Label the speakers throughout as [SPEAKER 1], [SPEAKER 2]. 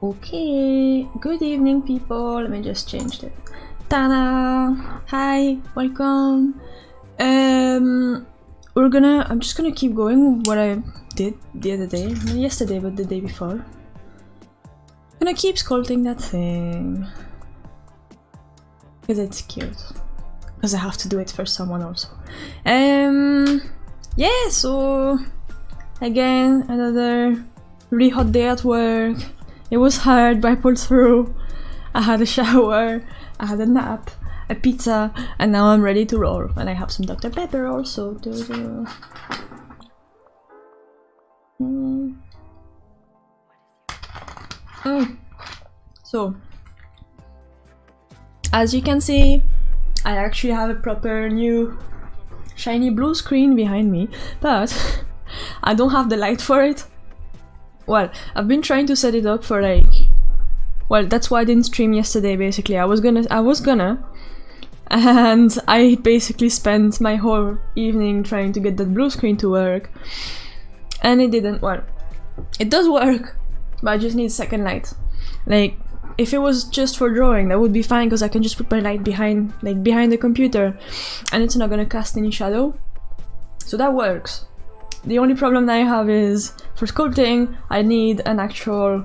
[SPEAKER 1] Okay, good evening people. Let me just change it. Ta-da! Hi, welcome. I'm just gonna keep going what I did the other day, not yesterday but the day before. Gonna keep sculpting that thing. Because it's cute. Because I have to do it for someone also. Yeah, so again, another really hot day at work. It was hard, but I pulled through. I had a shower, I had a nap, a pizza, and now I'm ready to roll. And I have some Dr. Pepper also. So, as you can see, I actually have a proper new shiny blue screen behind me, but I don't have the light for it. Well, I've been trying to set it up for like... Well, that's why I didn't stream yesterday, basically. I was gonna, and I basically spent my whole evening trying to get that blue screen to work, and it didn't. Well, it does work, but I just need a second light. Like, if it was just for drawing, that would be fine, because I can just put my light behind the computer, and it's not gonna cast any shadow. So that works. The only problem that I have is, for sculpting, I need an actual,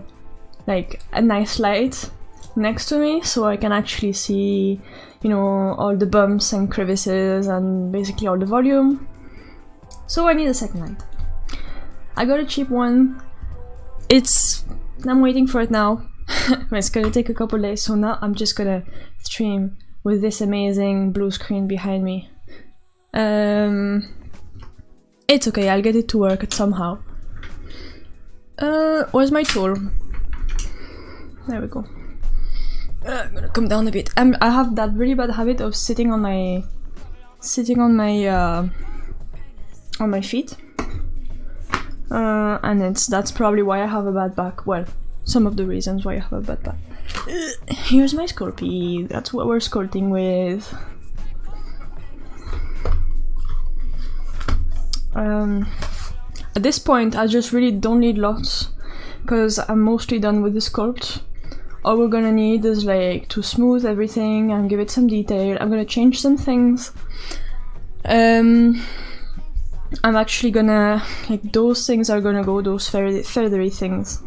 [SPEAKER 1] like, a nice light next to me, so I can actually see, you know, all the bumps and crevices and basically all the volume. So I need a second light. I got a cheap one. I'm waiting for it now. It's gonna take a couple days, so now I'm just gonna stream with this amazing blue screen behind me. It's okay, I'll get it to work somehow. Where's my tool? There we go. I'm gonna come down a bit. I have that really bad habit of sitting on my feet, and that's probably why I have a bad back. Well, some of the reasons why I have a bad back. Here's my Sculpey. That's what we're sculpting with. At this point, I just really don't need lots, because I'm mostly done with the sculpt. All we're gonna need is like to smooth everything and give it some detail. I'm gonna change some things. I'm actually gonna, like, those things are gonna go, those feathery things.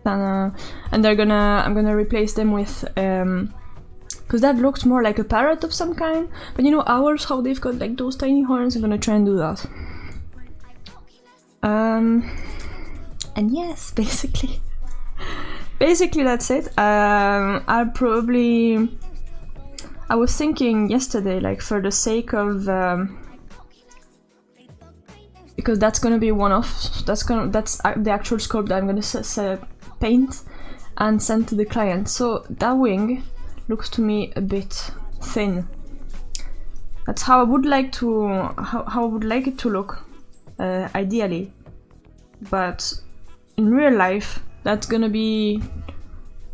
[SPEAKER 1] And I'm gonna replace them with, because that looks more like a parrot of some kind. But you know, owls, how they've got like those tiny horns, I'm gonna try and do that. And yes, basically that's it. I was thinking yesterday, like, for the sake of, because that's gonna be one-off, that's the actual sculpt that I'm gonna paint and send to the client. So that wing looks to me a bit thin. That's how I would like it to look, ideally. But in real life, that's gonna be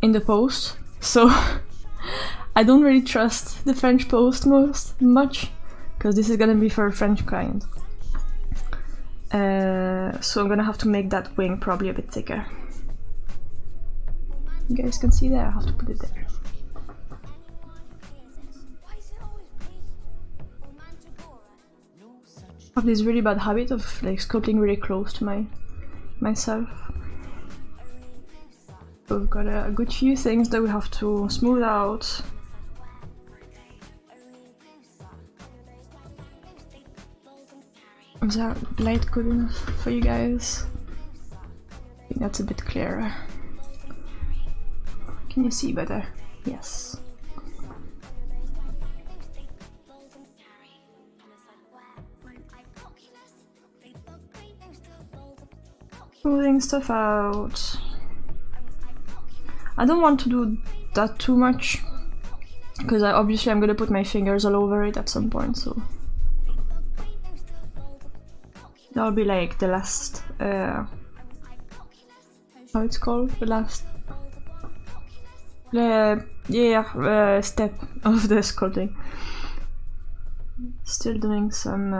[SPEAKER 1] in the post, so I don't really trust the French post much, because this is gonna be for a French client. So I'm gonna have to make that wing probably a bit thicker. You guys can see there, I have to put it there. I have this really bad habit of like sculpting really close to myself. So we've got a good few things that we have to smooth out. Is that light good enough for you guys? I think that's a bit clearer. Can you see better? Yes. Smoothing stuff out. I don't want to do that too much, because obviously I'm gonna put my fingers all over it at some point, so that'll be like the last, how it's called? The last, step of the sculpting. Still doing some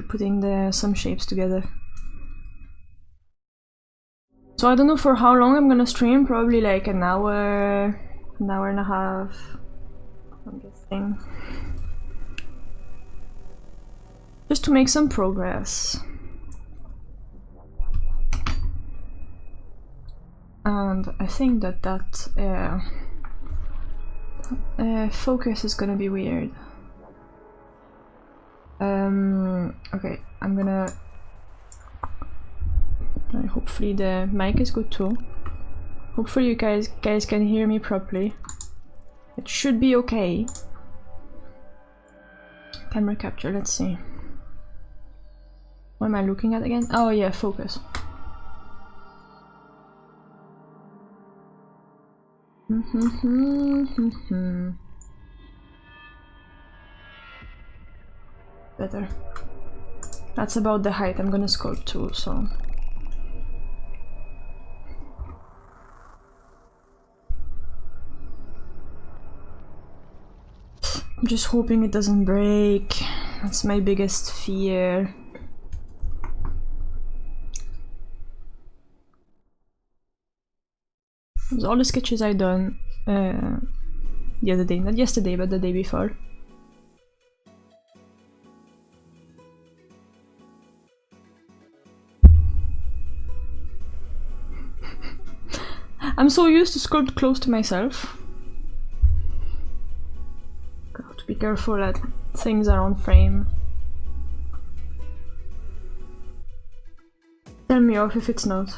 [SPEAKER 1] still putting some shapes together. So I don't know for how long I'm gonna stream, probably like an hour and a half, I'm guessing. Just to make some progress. And I think that focus is gonna be weird. Okay, I'm gonna... hopefully the mic is good too. Hopefully you guys can hear me properly. It should be okay. Camera capture, let's see. What am I looking at again? Oh yeah, focus. Better. That's about the height I'm gonna sculpt to, so... I'm just hoping it doesn't break. That's my biggest fear. There's all the sketches I done the other day, not yesterday, but the day before. I'm so used to sculpt close to myself. Got to be careful that things are on frame. Tell me off if it's not.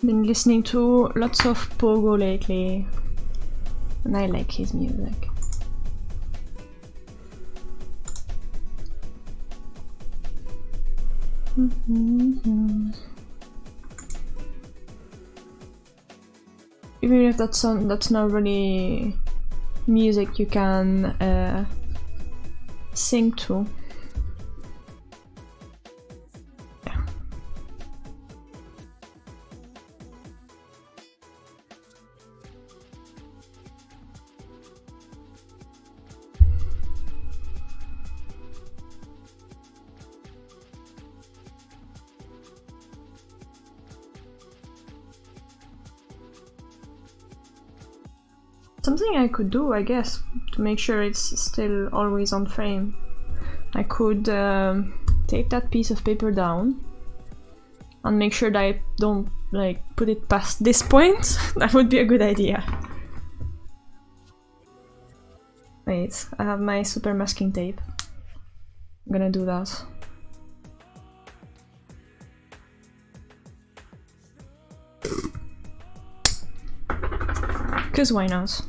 [SPEAKER 1] Been listening to lots of Pogo lately, and I like his music. Even if that's not really music you can sing to. Something I could do, I guess, to make sure it's still always on frame. I could tape that piece of paper down and make sure that I don't like put it past this point. That would be a good idea. Wait, I have my super masking tape. I'm gonna do that. Cause why not?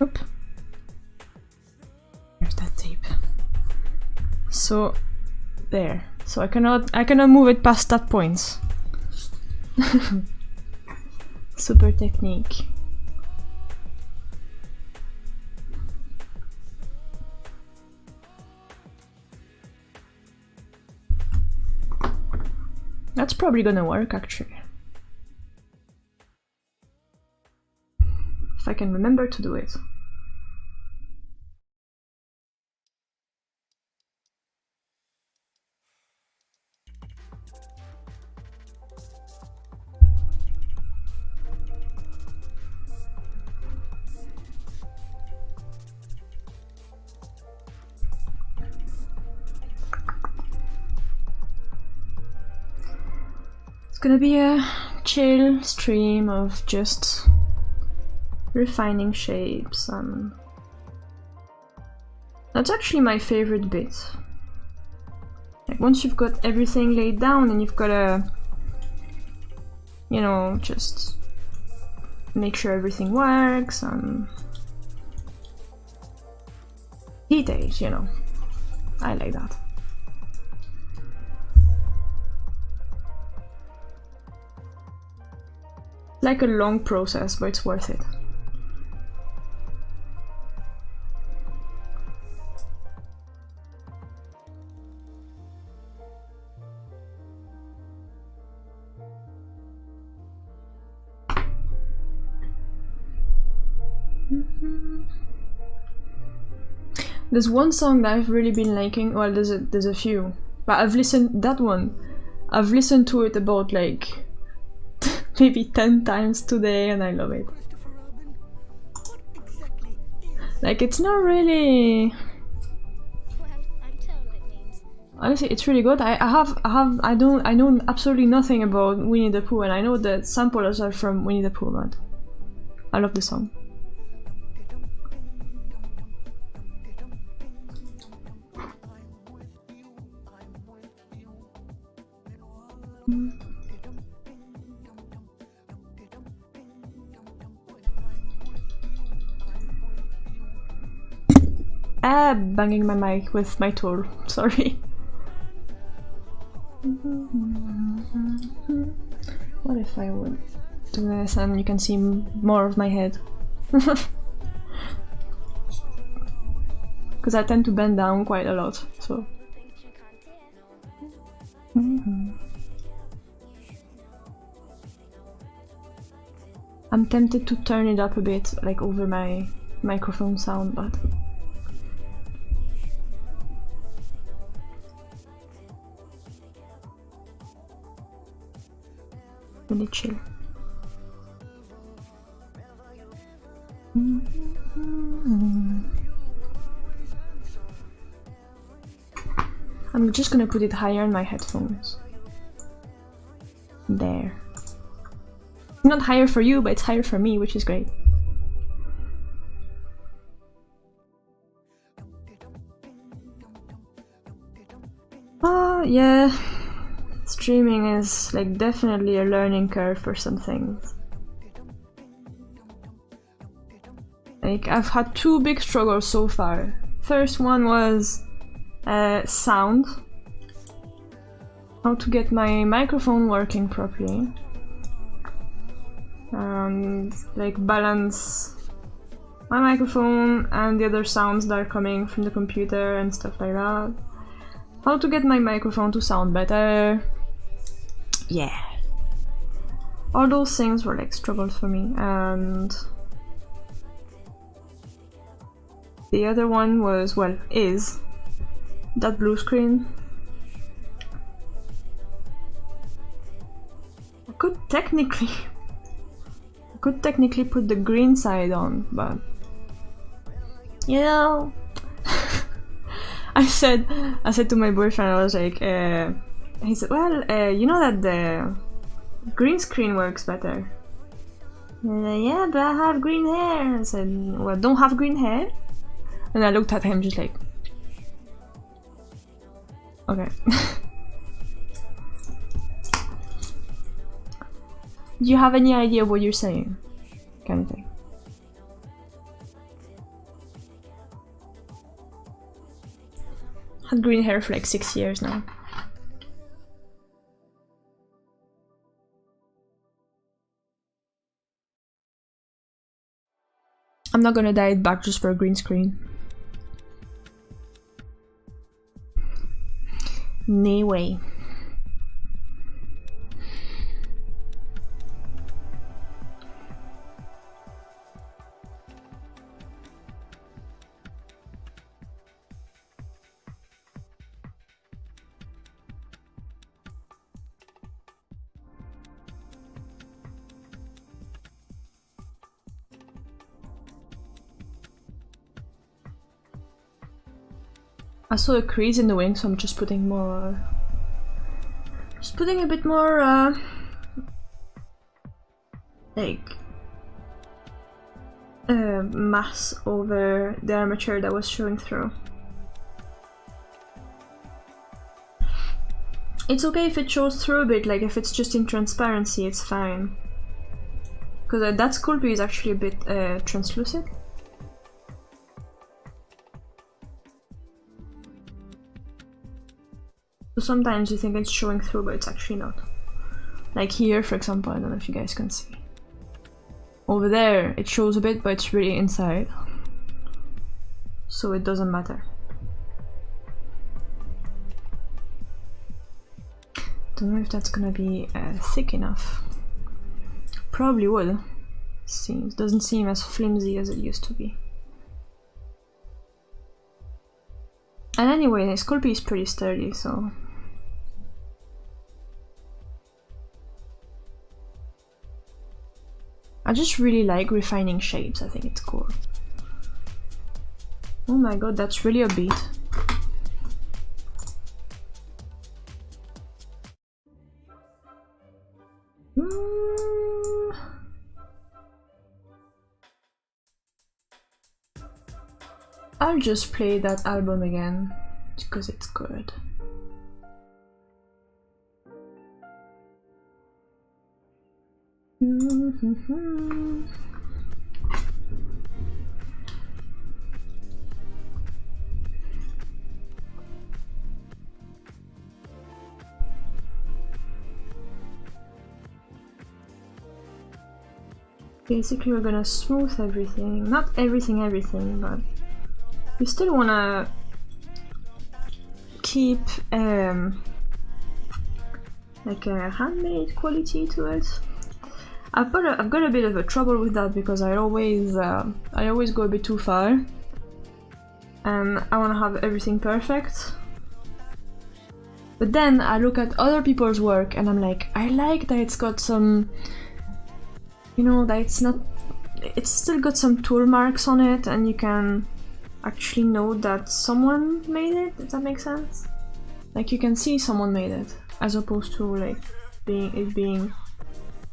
[SPEAKER 1] Oop. There's that tape. So there. So I cannot move it past that point. Super technique. That's probably gonna work actually. If I can remember to do it. It's gonna be a chill stream of just refining shapes, and that's actually my favorite bit. Like once you've got everything laid down and you've gotta, you know, just make sure everything works and details, you know. I like that. Like a long process, but it's worth it. There's one song that I've really been liking. Well, there's a few, but I've listened that one. I've listened to it about like maybe 10 times today, and I love it. Like it's not really. Honestly, it's really good. I know absolutely nothing about Winnie the Pooh, and I know the samples are from Winnie the Pooh, but I love the song. Banging my mic with my tool. Sorry. What if I would do this and you can see more of my head? Because I tend to bend down quite a lot, so. I'm tempted to turn it up a bit, like over my microphone sound, but really chill. I'm just gonna put it higher in my headphones. There. It's not higher for you, but it's higher for me, which is great. Oh, yeah. Streaming is like definitely a learning curve for some things. Like I've had two big struggles so far. First one was sound. How to get my microphone working properly. And like balance my microphone and the other sounds that are coming from the computer and stuff like that. How to get my microphone to sound better. Yeah. All those things were like struggles for me, and the other one was, well, is that blue screen. I could technically put the green side on, but you know, I said to my boyfriend, I was like, he said, well, you know that the green screen works better. Yeah, but I have green hair. I said, well, don't have green hair. And I looked at him just like, okay. Do you have any idea what you're saying? Kind of thing. Had green hair for like 6 years now. I'm not gonna dye it back just for a green screen. No way. I saw a crease in the wing, so I'm just putting more. Just putting a bit more, like, mass over the armature that was showing through. It's okay if it shows through a bit, like if it's just in transparency, it's fine. Because that sculpting is actually a bit translucent. So sometimes you think it's showing through, but it's actually not. Like here, for example, I don't know if you guys can see. Over there, it shows a bit, but it's really inside. So it doesn't matter. Don't know if that's gonna be thick enough. Probably would. Doesn't seem as flimsy as it used to be. And anyway, Sculpting is pretty sturdy, so... I just really like refining shapes, I think it's cool. Oh my god, that's really a beat. I'll just play that album again, because it's good. Basically we're gonna smooth everything, not everything, but you still wanna keep like a handmade quality to it. I've got a bit of a trouble with that because I always go a bit too far, and I wanna have everything perfect. But then I look at other people's work and I'm like, I like that it's got some, you know, that it's still got some tool marks on it, and you can actually know that someone made it, if that makes sense. Like you can see someone made it, as opposed to like being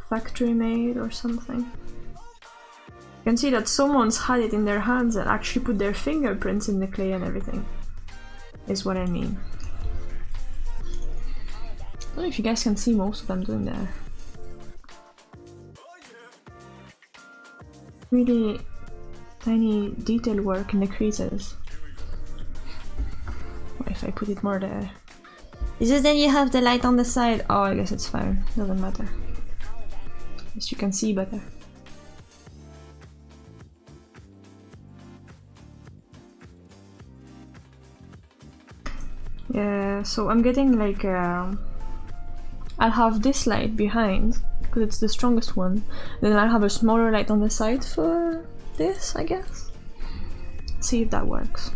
[SPEAKER 1] factory made or something. You can see that someone's had it in their hands and actually put their fingerprints in the clay and everything, is what I mean. I don't know if you guys can see most of them doing there. Really tiny detail work in the creases. What if I put it more there? It's just then you have the light on the side. Oh, I guess it's fine. Doesn't matter. At least you can see better. Yeah, so I'm getting like I'll have this light behind because it's the strongest one. Then I'll have a smaller light on the side for this, I guess. See if that works.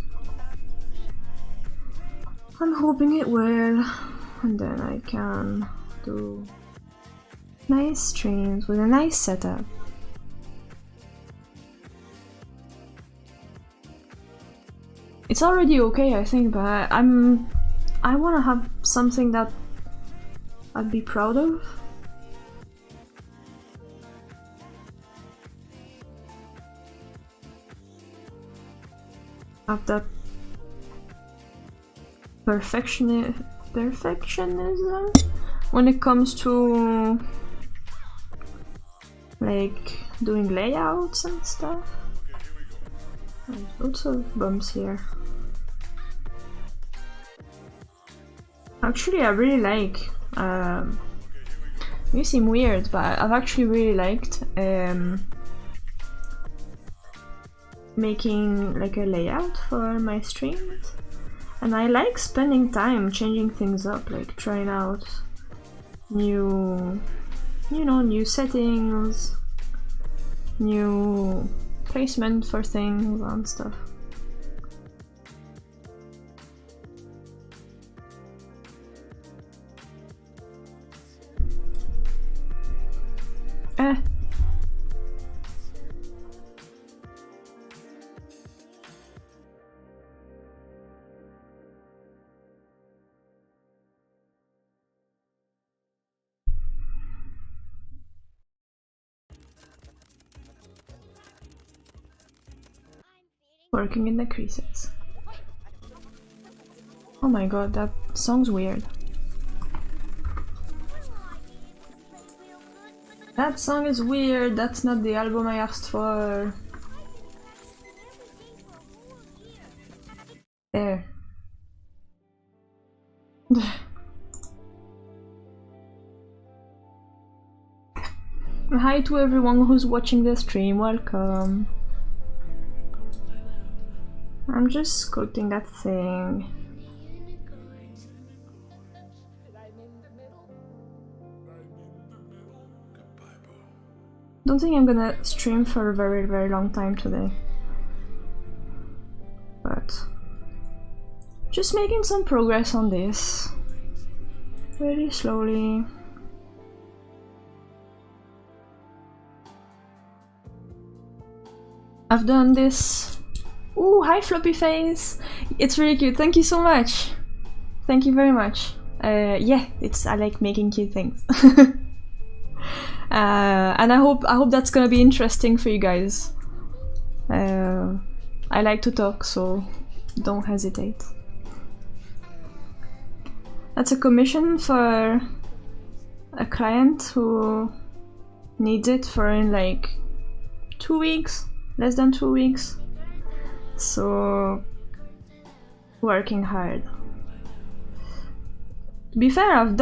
[SPEAKER 1] I'm hoping it will, and then I can do nice streams with a nice setup. It's already okay, I think, but I want to have something that I'd be proud of. Have that perfectionism when it comes to like doing layouts and stuff. There's lots of bumps here. Actually, I really like you seem weird, but I've actually really liked making like a layout for my streams, and I like spending time changing things up, like trying out new, you know, new settings, new placement for things and stuff. Working in the creases. Oh my god, that song's weird. That song is weird, that's not the album I asked for. There. Hi to everyone who's watching the stream, welcome. I'm just sculpting that thing. Don't think I'm gonna stream for a very, very long time today. But just making some progress on this. Very slowly. I've done this. Ooh, hi Floppy Face! It's really cute, thank you so much! Thank you very much. Yeah, I like making cute things. And I hope that's gonna be interesting for you guys. I like to talk, so don't hesitate. That's a commission for a client who needs it for in like 2 weeks, less than 2 weeks. So working hard. To be fair, I've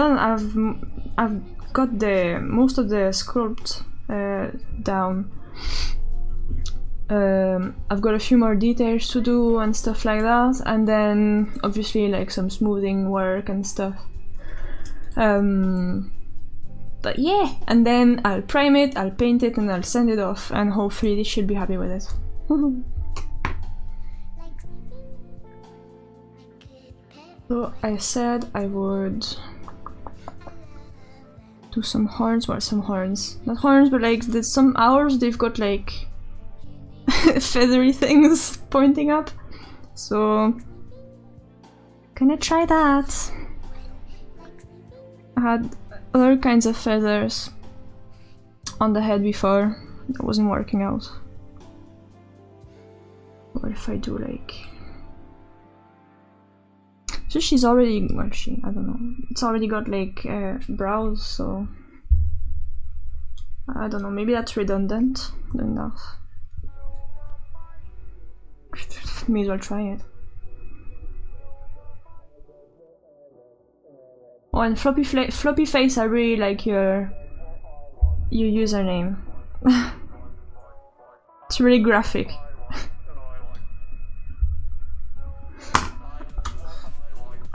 [SPEAKER 1] got the most of the sculpt down. I've got a few more details to do and stuff like that, and then obviously like some smoothing work and stuff. But yeah, and then I'll prime it, I'll paint it, and I'll send it off, and hopefully they should be happy with it. So I said I would do some horns, well, some horns. Not horns, but like there's some owls, they've got like feathery things pointing up. So gonna try that. I had other kinds of feathers on the head before. That wasn't working out. What if I do like... So she's already, well, I don't know, it's already got like brows, so I don't know, maybe that's redundant doing that. May as well try it. Oh, and Floppy Face, I really like your username. It's really graphic.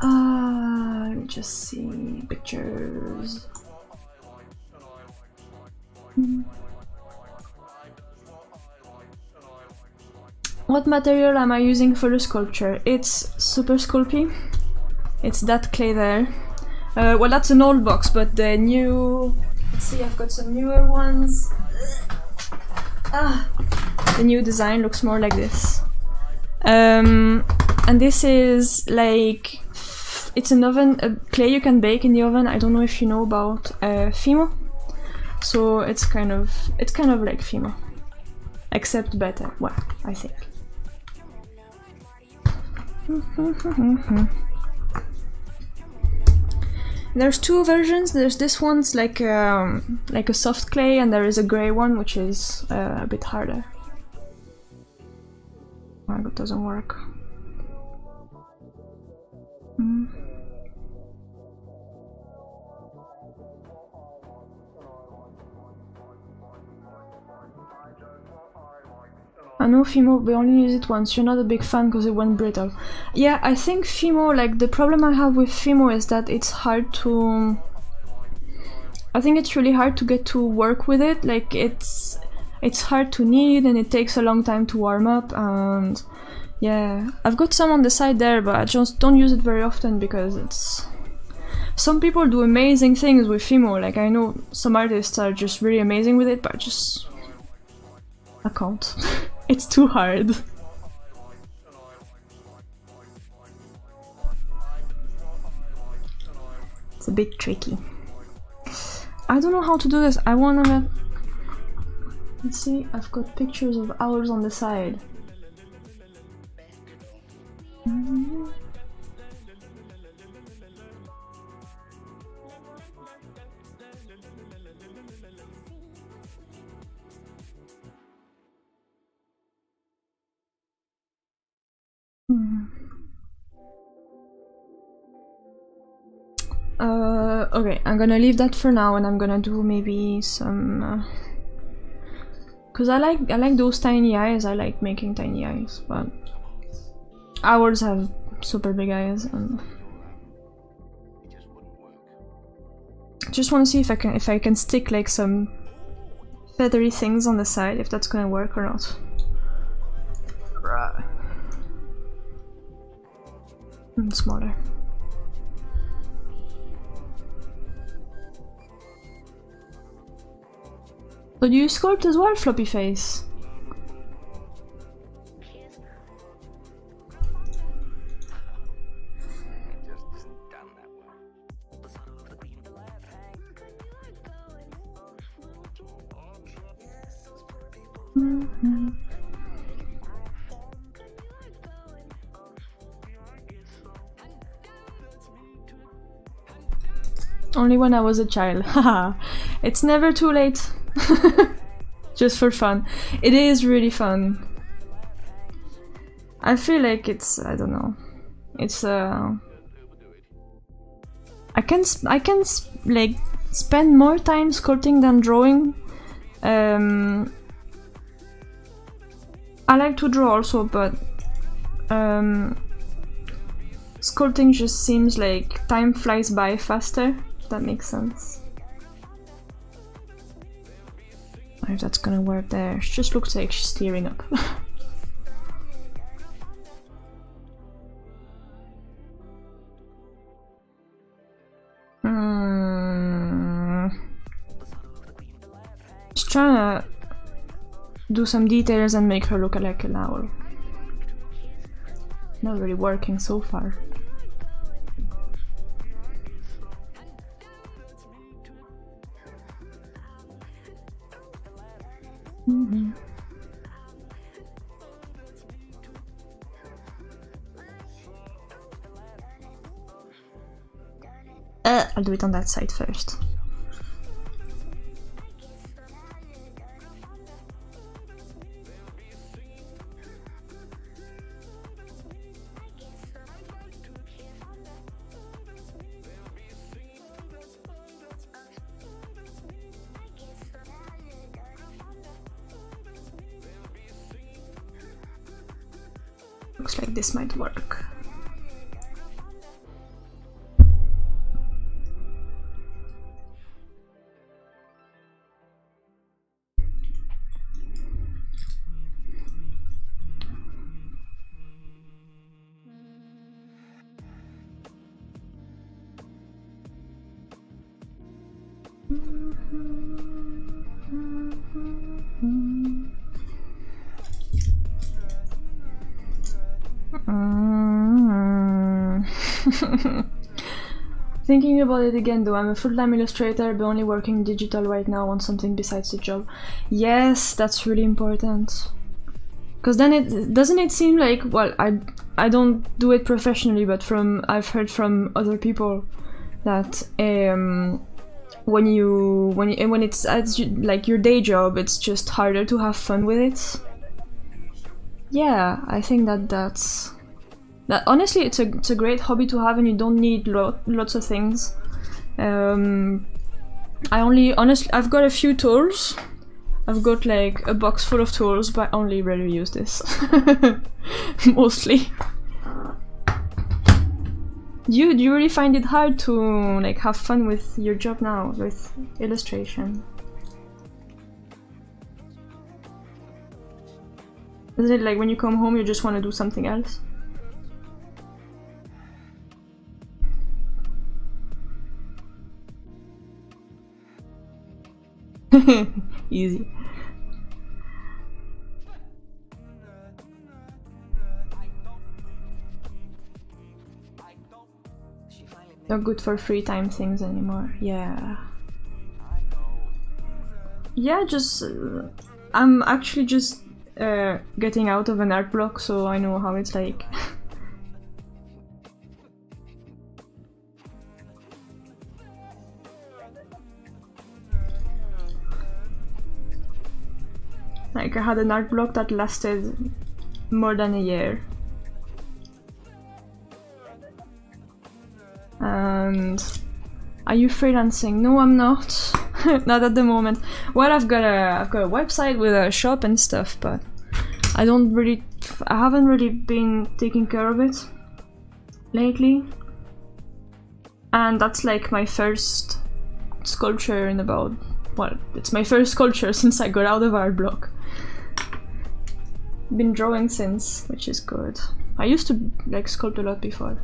[SPEAKER 1] Let me just see pictures. What material am I using for the sculpture? It's super sculpty. It's that clay there. Well, that's an old box, but the new... Let's see, I've got some newer ones. The new design looks more like this. And this is like... It's an oven, a clay you can bake in the oven. I don't know if you know about Fimo. So it's kind of like Fimo. Except better, well, I think. There's two versions. There's this one's like a soft clay, and there is a grey one which is a bit harder. Oh, it doesn't work. I know Fimo, we only use it once. You're not a big fan because it went brittle. Yeah, I think Fimo, like the problem I have with Fimo is that it's hard to... I think it's really hard to get to work with it. Like it's hard to knead and it takes a long time to warm up, and yeah, I've got some on the side there, but I just don't use it very often because it's... Some people do amazing things with Fimo, like I know some artists are just really amazing with it, but I can't. It's too hard. It's a bit tricky. I don't know how to do this. I wanna... Let's see, I've got pictures of owls on the side. Okay, I'm gonna leave that for now, and I'm gonna do maybe some... Cause I like those tiny eyes. I like making tiny eyes, but owls have super big eyes, and just want to see if I can stick like some feathery things on the side, if that's gonna work or not. and smaller. So do you sculpt as well, Floppy Face? Only when I was a child. Haha. It's never too late. Just for fun. It is really fun. I feel like it's, I don't know. It's I can like spend more time sculpting than drawing. I like to draw also, but sculpting just seems like time flies by faster. If that makes sense. I don't know if that's gonna work there. She just looks like she's tearing up. Just trying to do some details and make her look like an owl. Not really working so far. I'll do it on that side first. Looks like this might work. Thinking about it again though, I'm a full-time illustrator but only working digital right now on something besides the job. Yes, that's really important. Because then it doesn't it seem like, well, I don't do it professionally, but I've heard from other people that when it's like your day job, it's just harder to have fun with it. Yeah, I think that honestly it's a great hobby to have, and you don't need lots of things. I've got a few tools. I've got like a box full of tools, but I only rarely use this. Mostly. Do you really find it hard to like have fun with your job now, with illustration? Is it like when you come home you just want to do something else? Easy. Not good for free time things anymore. Yeah. Yeah, just I'm actually just getting out of an art block, so I know how it's like. Like, I had an art block that lasted more than a year. And are you freelancing? No, I'm not. Not at the moment. Well, I've got a website with a shop and stuff, but I haven't really been taking care of it lately. And that's like my first sculpture in about, well, it's my first sculpture since I got out of art block. Been drawing since, which is good. I used to like sculpt a lot before.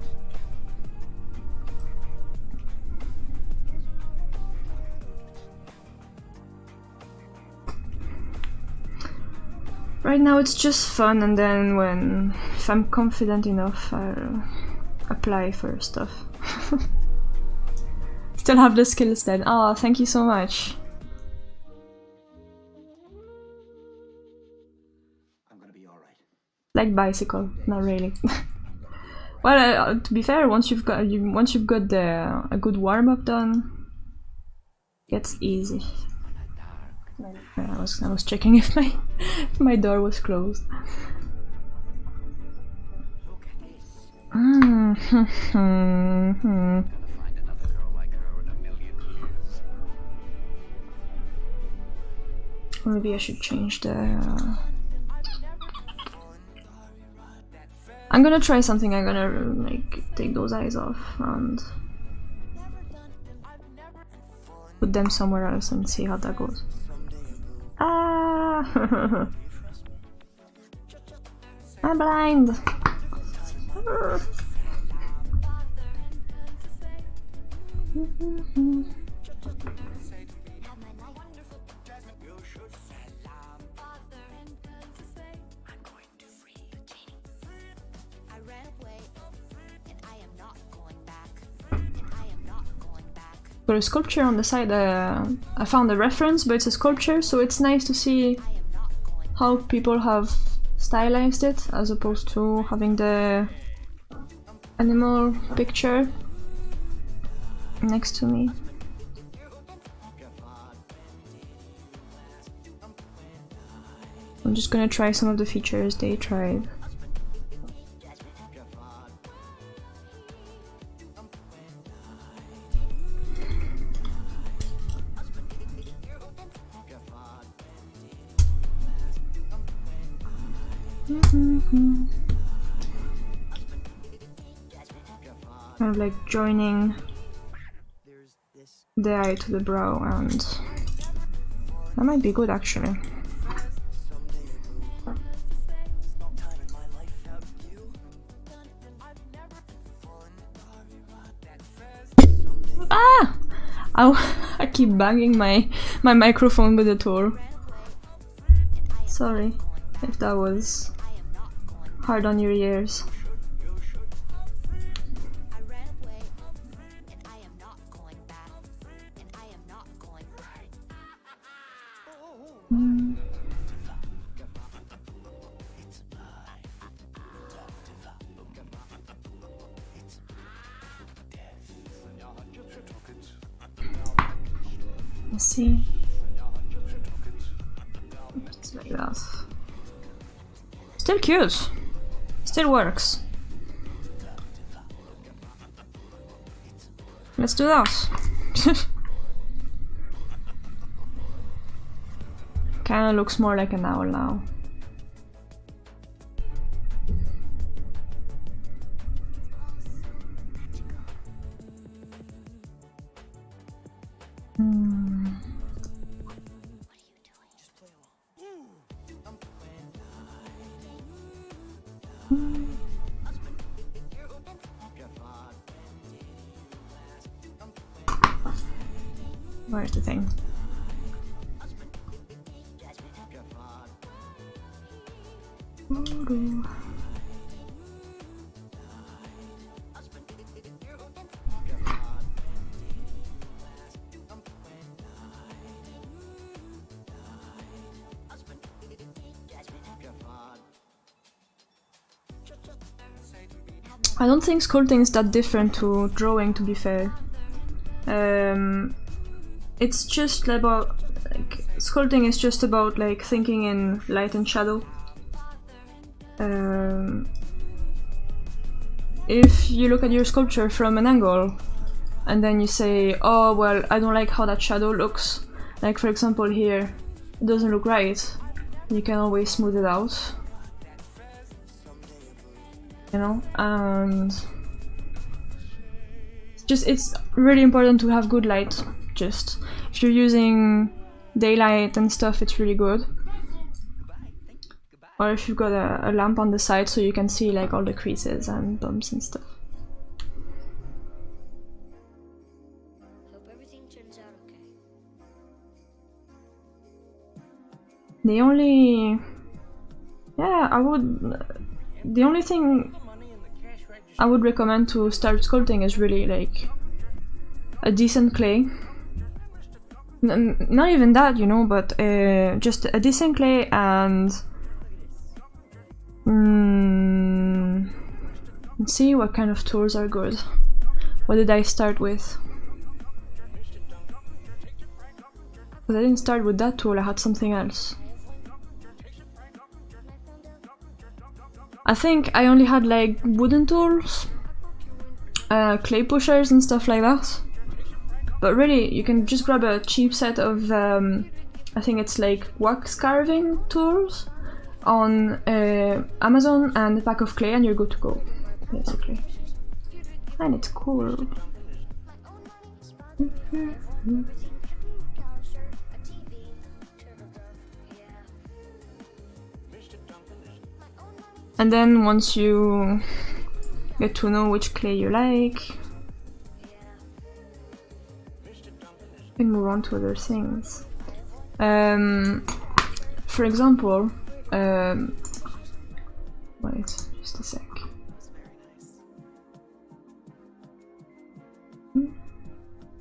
[SPEAKER 1] Right now it's just fun, and then if I'm confident enough, I'll apply for stuff. Still have the skills then. Oh, thank you so much.
[SPEAKER 2] I'm gonna be all right.
[SPEAKER 1] Like bicycle, not really. Well, to be fair, once you've got a good warm up done, it's easy. I was checking if my door was closed. Maybe I should change the. I'm gonna try something. I'm gonna like take those eyes off and put them somewhere else and see how that goes. Ah! I'm blind! Got a sculpture on the side. I found a reference, but it's a sculpture, so it's nice to see how people have stylized it as opposed to having the animal picture next to me. I'm just gonna try some of the features they tried. Kind of like joining the eye to the brow, and that might be good actually. Ah! I keep banging my microphone with the tool. Sorry if that was hard on your ears. Let's see. Just like that. Still cute. Still works. Let's do that. Kinda looks more like an owl now. Where's the thing? I don't think sculpting is that different to drawing, to be fair. It's just about like sculpting is just about like thinking in light and shadow. If you look at your sculpture from an angle and then you say, oh well, I don't like how that shadow looks, like for example here, it doesn't look right, you can always smooth it out, you know. And it's really important to have good light. Just if you're using daylight and stuff, it's really good. Or if you've got a lamp on the side so you can see like all the creases and bumps and stuff.
[SPEAKER 3] Hope everything turns out okay.
[SPEAKER 1] yeah, I would. The only thing I would recommend to start sculpting is really like a decent clay. Not even that, you know, but just a decent clay and let's see what kind of tools are good. What did I start with? But I didn't start with that tool, I had something else. I think I only had like wooden tools, clay pushers and stuff like that. But really, you can just grab a cheap set of, I think it's like wax carving tools on Amazon and a pack of clay and you're good to go, basically. And it's cool. And then once you get to know which clay you like, you can move on to other things. For example, wait, just a sec.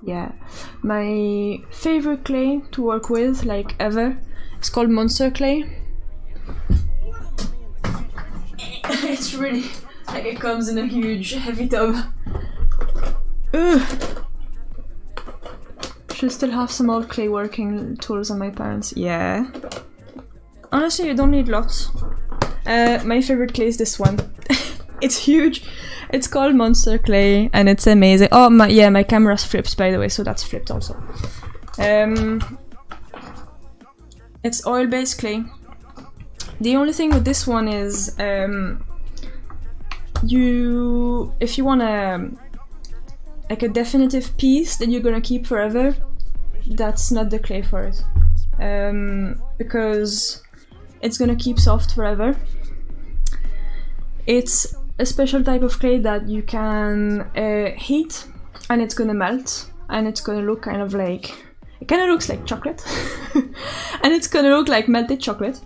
[SPEAKER 1] Yeah, my favorite clay to work with, like ever, is called Monster Clay. It's really like it comes in a huge heavy tub. Ugh. Should still have some old clay working tools on my parents. Yeah. Honestly, you don't need lots. My favorite clay is this one. It's huge. It's called Monster Clay and it's amazing. Oh my camera's flipped, by the way, so that's flipped also. It's oil-based clay. The only thing with this one is if you want like a definitive piece that you're gonna keep forever, that's not the clay for it, because it's gonna keep soft forever. It's a special type of clay that you can heat and it's gonna melt and it's gonna look kind of like, it kind of looks like chocolate and it's gonna look like melted chocolate.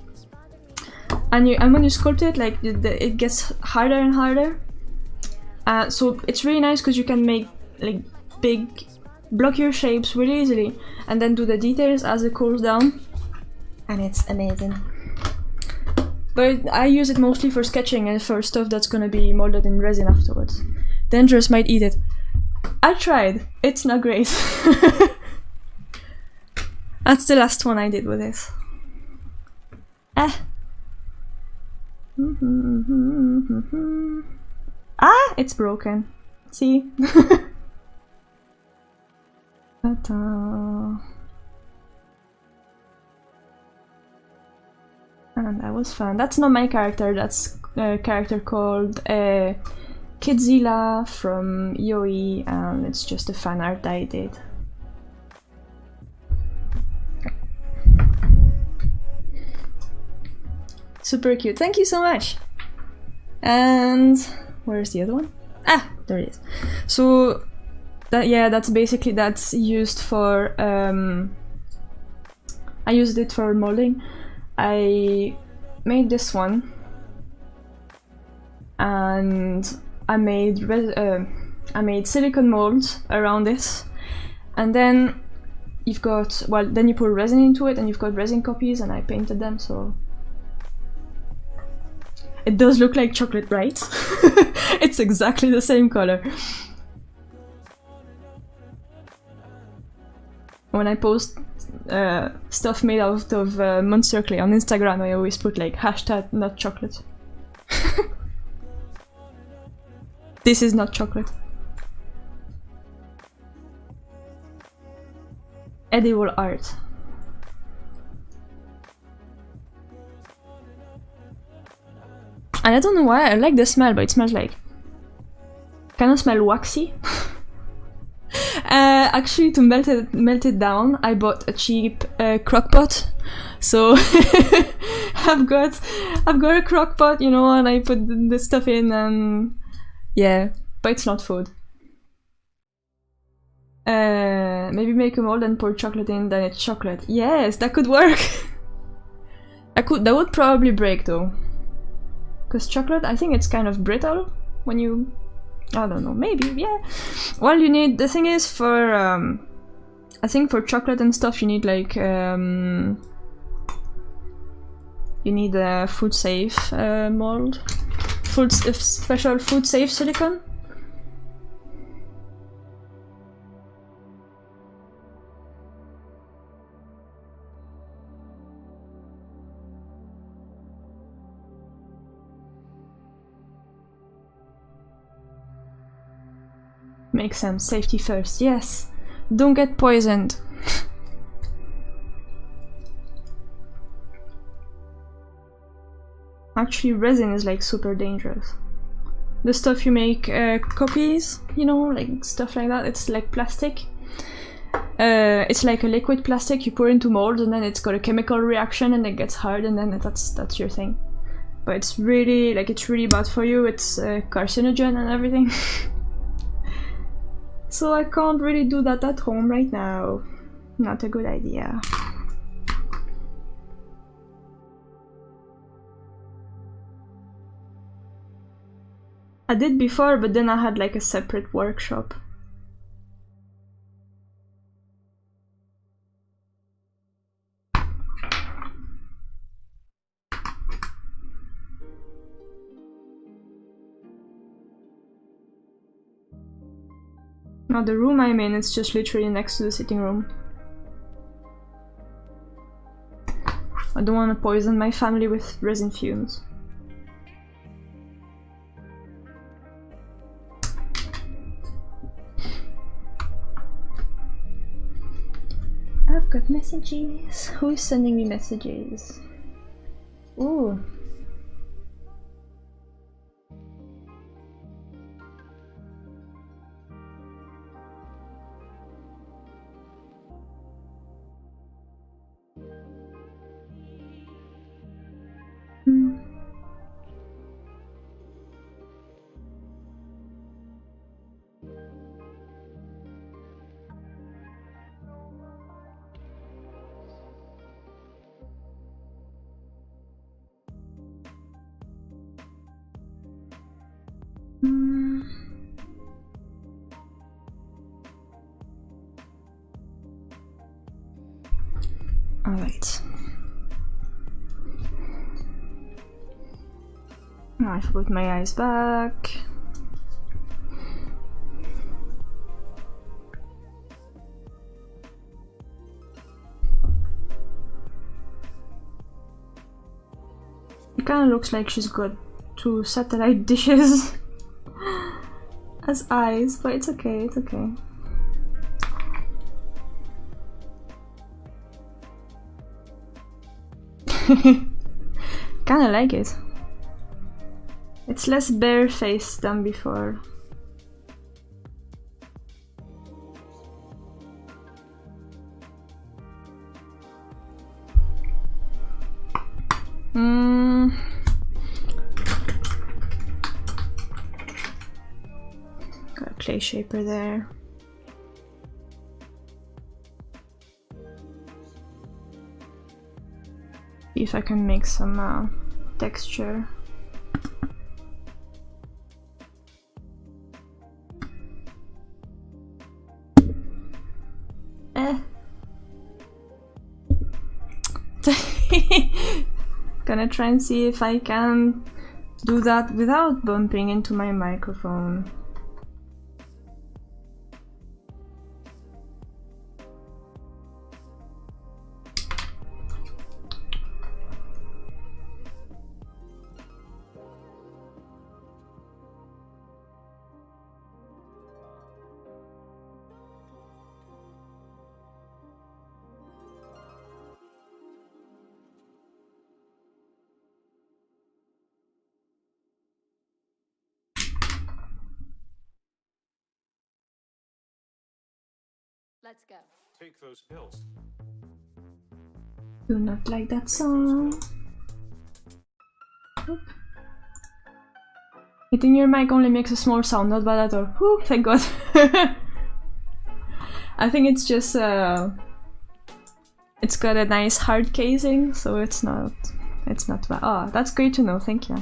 [SPEAKER 1] And when you sculpt it, like it gets harder and harder. So it's really nice because you can make like big, blockier shapes really easily, and then do the details as it cools down, and it's amazing. But I use it mostly for sketching and for stuff that's gonna be molded in resin afterwards. Dangerous might eat it. I tried. It's not great. That's the last one I did with this. Ah, it's broken. See? And that was fun. That's not my character, that's a character called Kidzilla from Yoi, and it's just a fan art I did. Super cute. Thank you so much. And where's the other one? Ah, there it is. So that's basically, that's used for I used it for molding. I made this one and I made silicone molds around this, and then you've got, well, then you put resin into it and you've got resin copies, and I painted them, so it does look like chocolate, right? It's exactly the same color. When I post stuff made out of Monster Clay on Instagram, I always put like hashtag not chocolate. This is not chocolate. Edible art. And I don't know why, I like the smell, but it smells like, kind of smell waxy. Actually, to melt it down, I bought a cheap crock pot. So I've got a crock pot, you know, and I put the stuff in, and yeah, but it's not food. Maybe make a mold and pour chocolate in, then it's chocolate. Yes, that could work. That would probably break though. Because chocolate, I think it's kind of brittle when you... I don't know, maybe, yeah. Well, you need... The thing is for... I think for chocolate and stuff you need like... you need a food safe mold. Special food safe silicone. Makes sense. Safety first. Yes. Don't get poisoned. Actually, resin is like super dangerous. The stuff you make copies, you know, like stuff like that, it's like plastic. It's like a liquid plastic you pour into molds and then it's got a chemical reaction and it gets hard and then that's your thing. But it's really, like, it's really bad for you. It's carcinogen and everything. So I can't really do that at home right now. Not a good idea. I did before, but then I had like a separate workshop. Now the room I'm in is just literally next to the sitting room. I don't want to poison my family with resin fumes. I've got messages. Who is sending me messages? Ooh. Alright. Now I have to put my eyes back. It kinda looks like she's got two satellite dishes as eyes, but it's okay, it's okay. Kinda like it. It's less barefaced than before. Got a clay shaper there. See if I can make some texture. Gonna try and see if I can do that without bumping into my microphone.
[SPEAKER 4] Let's go.
[SPEAKER 5] Take those pills.
[SPEAKER 1] Do not like that song. Oop. Hitting your mic only makes a small sound, not bad at all. Whew, thank god. I think it's just it's got a nice hard casing, so it's not bad. Oh, that's great to know, thank you.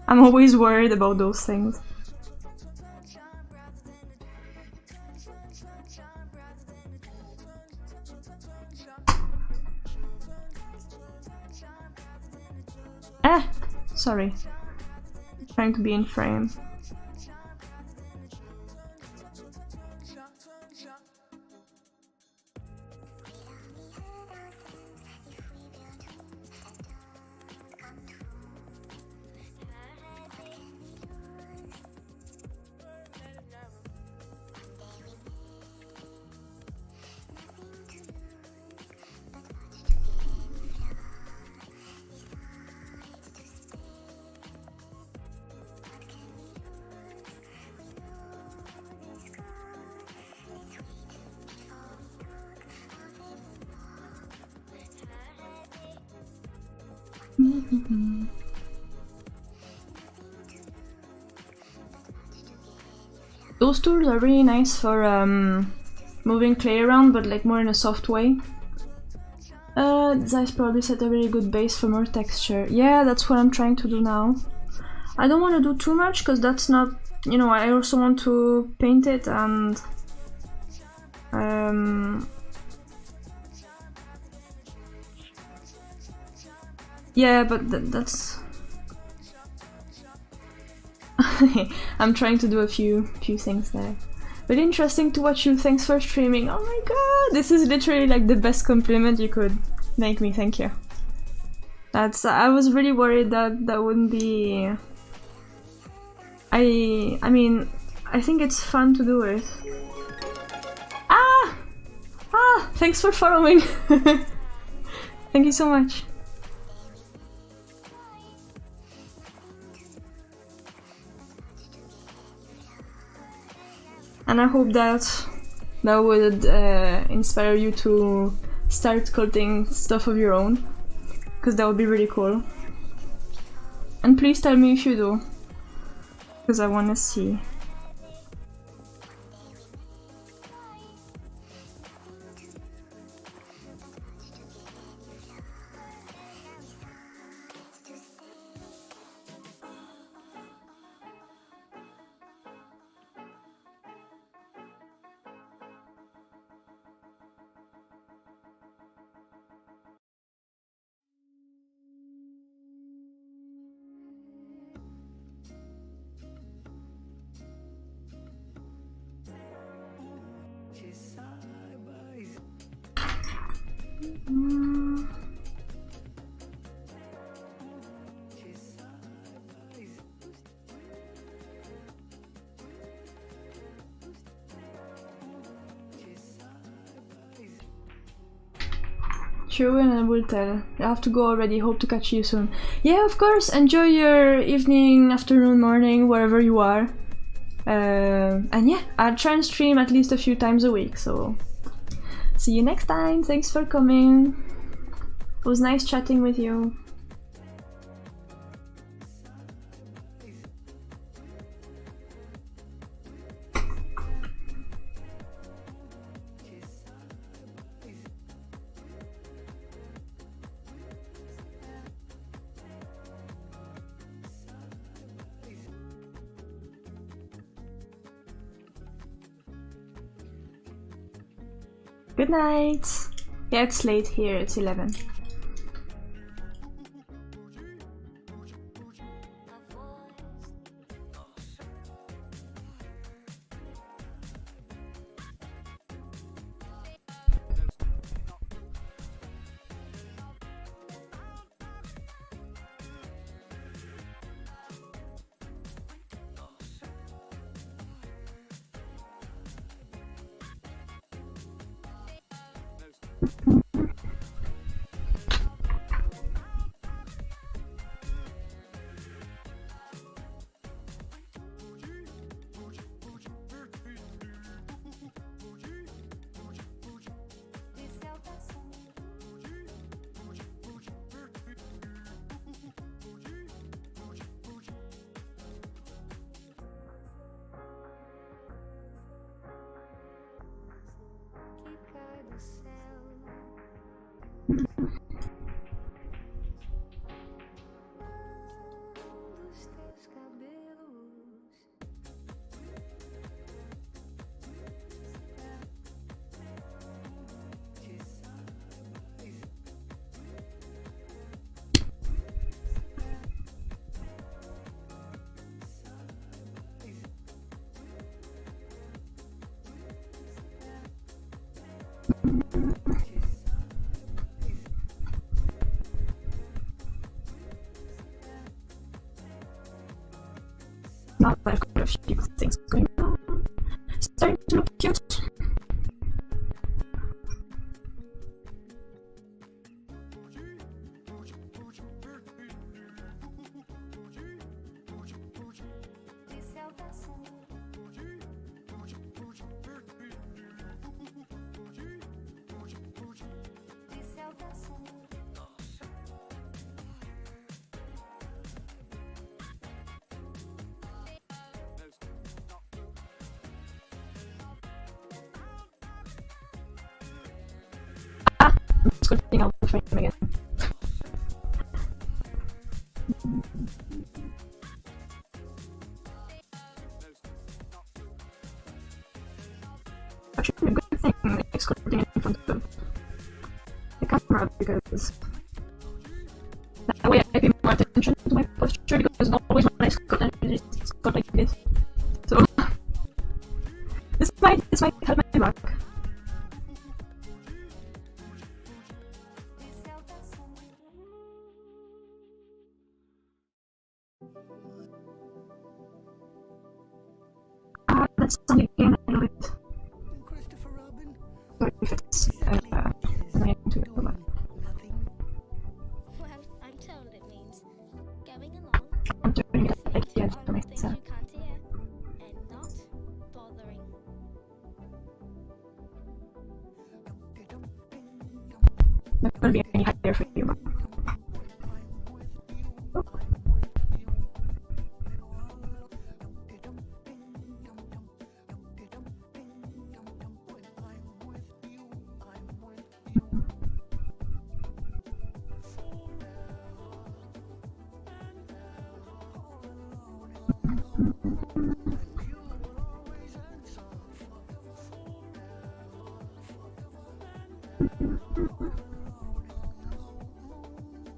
[SPEAKER 1] I'm always worried about those things. Sorry. Trying to be in frame. Those tools are really nice for moving clay around, but like more in a soft way. This probably set a really good base for more texture. Yeah, that's what I'm trying to do now. I don't want to do too much because that's not, you know, I also want to paint it and yeah, but that's I'm trying to do a few things there. But interesting to watch you. Thanks for streaming. Oh my god, this is literally like the best compliment you could make me. Thank you. I was really worried that that wouldn't be. I mean, I think it's fun to do it. Thanks for following. Thank you so much. And I hope that would inspire you to start sculpting stuff of your own, because that would be really cool. And please tell me if you do, because I want to see. Sure, and I will tell. I have to go already. Hope to catch you soon. Yeah, of course. Enjoy your evening, afternoon, morning, wherever you are. And yeah, I'll try and stream at least a few times a week. So see you next time. Thanks for coming. It was nice chatting with you. Good night! Yeah, it's late here, it's 11. Not that I've got a few things going on. It's starting to look cute. Sculpting out the frame again. Actually, a good thing is sculpting in front of the camera because that way I pay more attention to my posture because not always when I sculpt I just sculpt like this. So this might help my back. That's something again, I love it. Sorry if it's annoying to it, but
[SPEAKER 3] Well, I'm told it means going along,
[SPEAKER 1] I'm doing it like the
[SPEAKER 3] listening
[SPEAKER 1] end
[SPEAKER 3] to
[SPEAKER 1] for
[SPEAKER 3] all the things
[SPEAKER 1] myself.
[SPEAKER 3] you can't hear, and not bothering.
[SPEAKER 1] Not gonna be any higher for you, but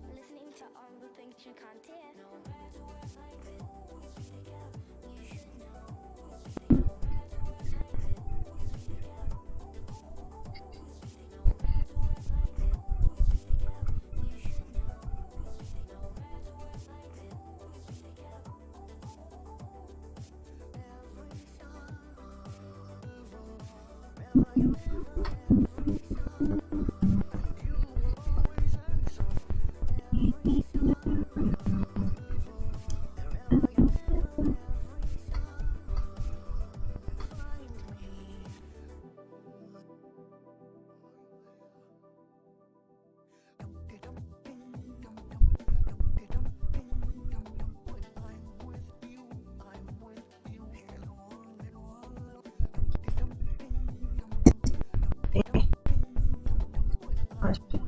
[SPEAKER 3] Listening to all the things you can't hear. honestly.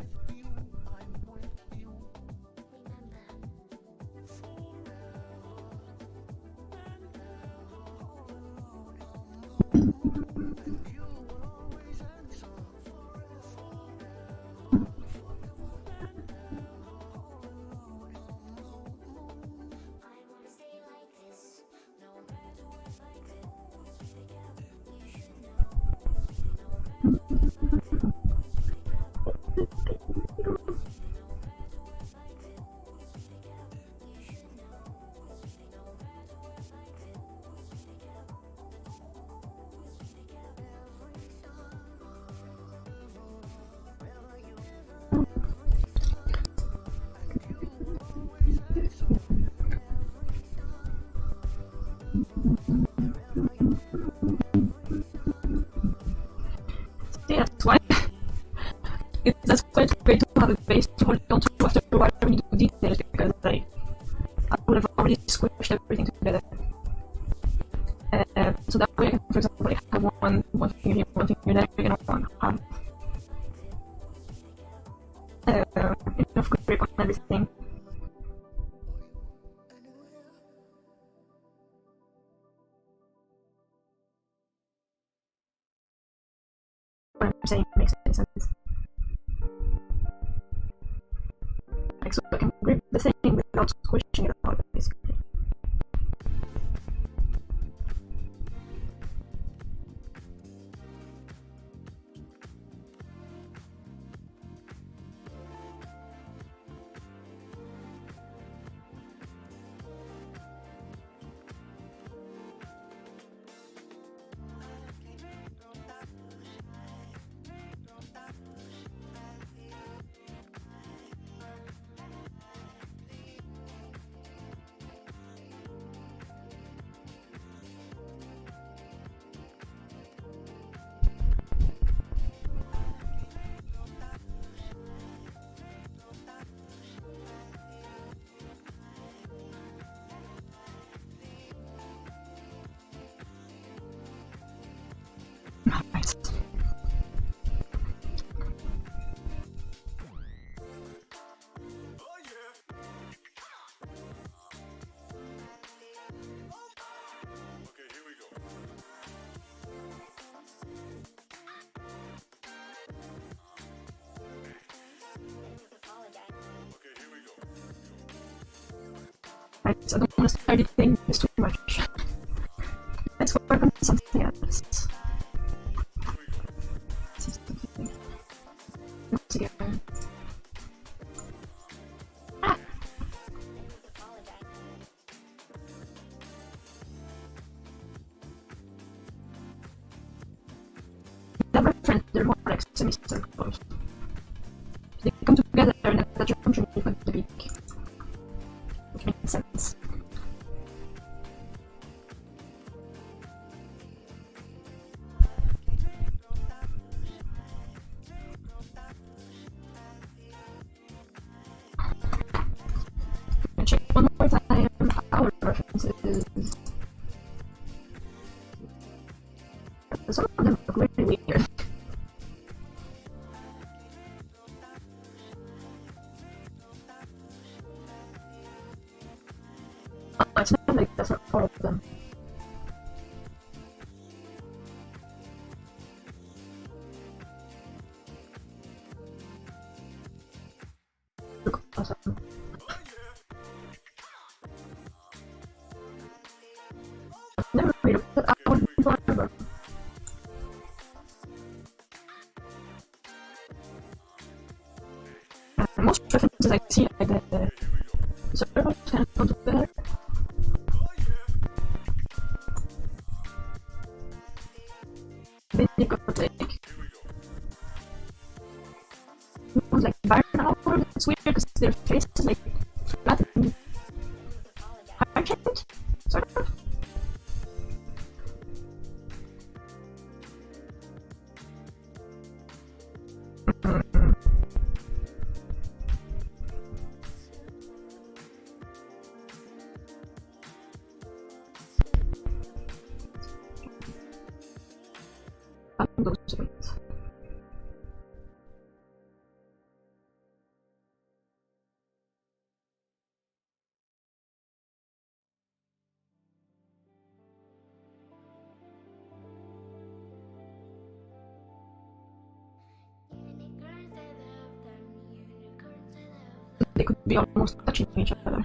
[SPEAKER 3] Yeah, that's why that's quite great to have a base to hold on to after a while when you do details because I would have already squished everything together. So that way I can, for example, like have one finger here, one finger there, you know, have enough grip on everything. What I'm saying makes sense. Like, so I can grip the thing without squishing it out, basically. Right. Right, so I don't want to start editing this too much. Let's work on something else. See something. Once again. Ah! Never friends, they're more like semicircles. They come together and at the junction with the peak. Which makes sense. Check one more time our references. Some of them look really weird. Oh, it's not like that's not all of them. Look awesome. I've never made a put out forever. Most references I see like the circles kind of come together. Then you've got like Byron Howard. It's weird because their face is like flat and heart-shaped, sort of. Those sorts. They could be almost touching each other.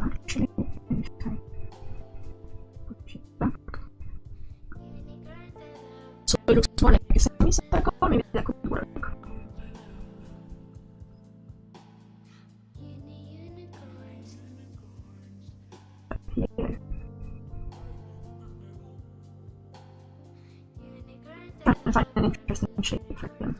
[SPEAKER 3] Actually, push it back. So it looks more like a semicircle, maybe that could work. Here. Trying to find an interesting shape for them.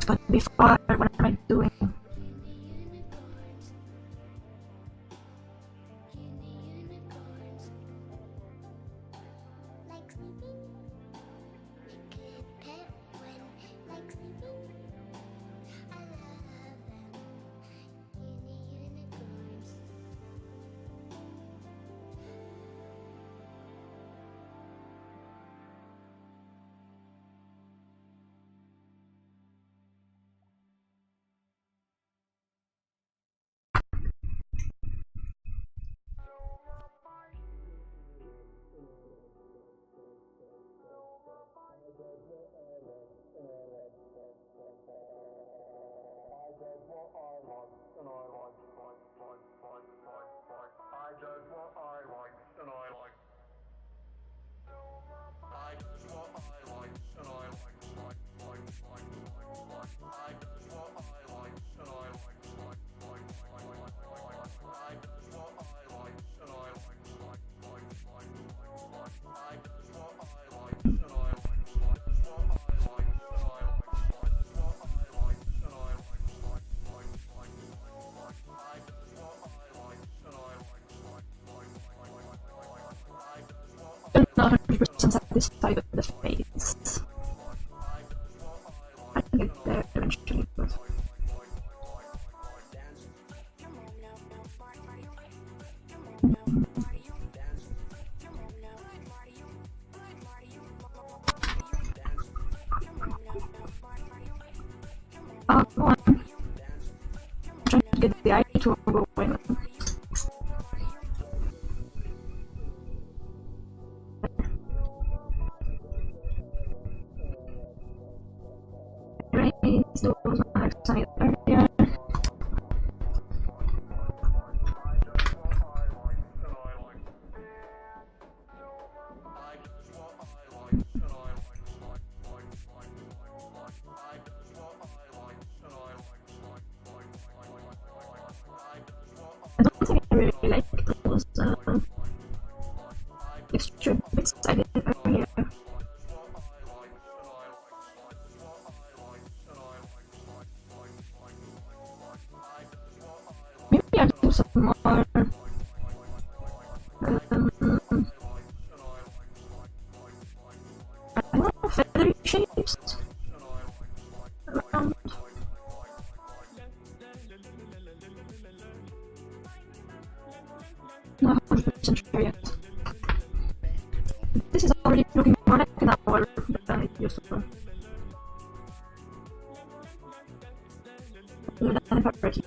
[SPEAKER 3] But before, what am I doing? I'm not 100% satisfied with the face. I can get there eventually, but... Oh, come on. I'm trying to get the eye to go away. Raise those marks either, yeah. I don't think I really like those extra bits I did earlier. Maybe I'll do some more I don't know, feathery shapes around. Not 100% sure yet. This is already looking more like an hour than it used to. Than a parakeet.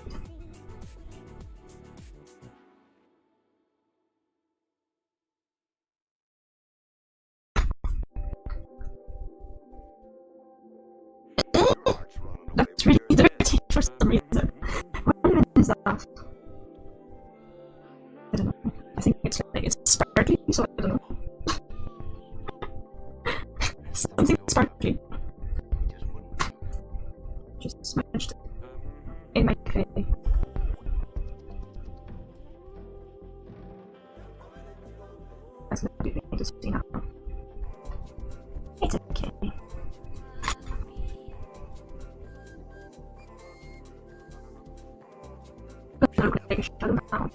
[SPEAKER 3] That's really dirty for some reason. What even is that? I don't know. I think it's like it's sparkly, so I don't know. Something sparkly. Just smashed it in my face. That's gonna be interesting now. It's okay. Gonna look like a shadow now.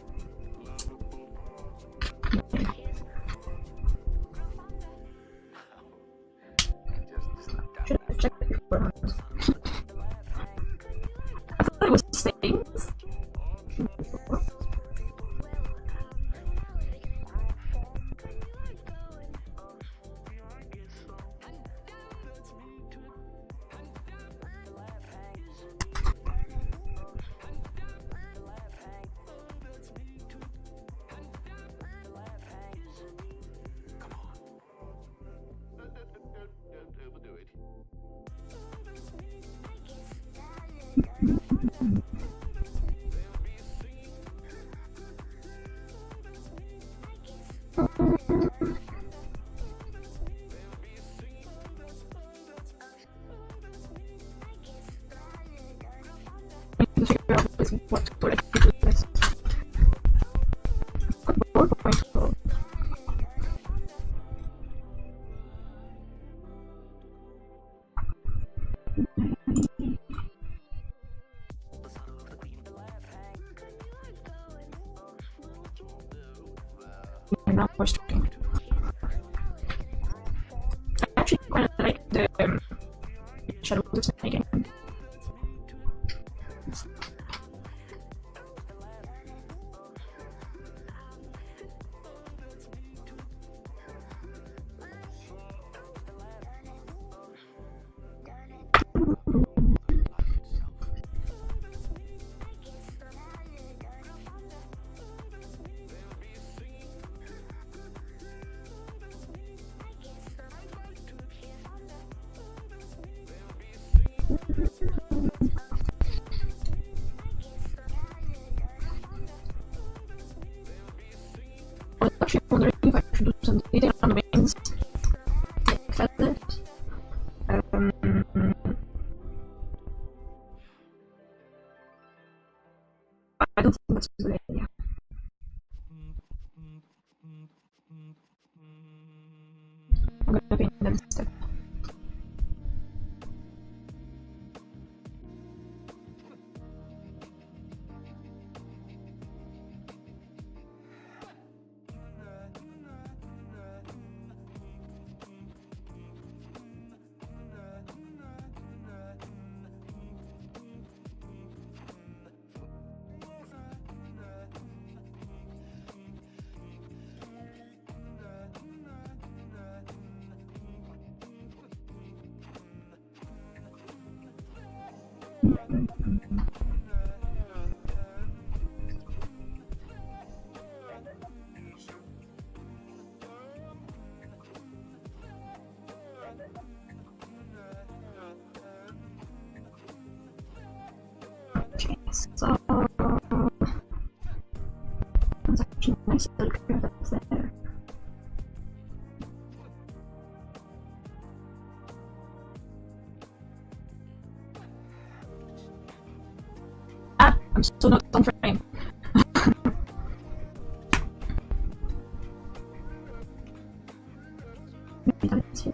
[SPEAKER 3] Okay. Should have checked it beforehand. I thought it was stains. I need to figure out what to do next. Got bored of my phone. And now we're streaming. I actually quite like the shadow it's making. I was actually wondering if I should do some detail on the wings, like feathers. I don't think that's a good idea. I'm gonna paint them instead. Okay, so that's actually a nice little curve that's there. Ah, I'm still not on frame. Maybe that's here.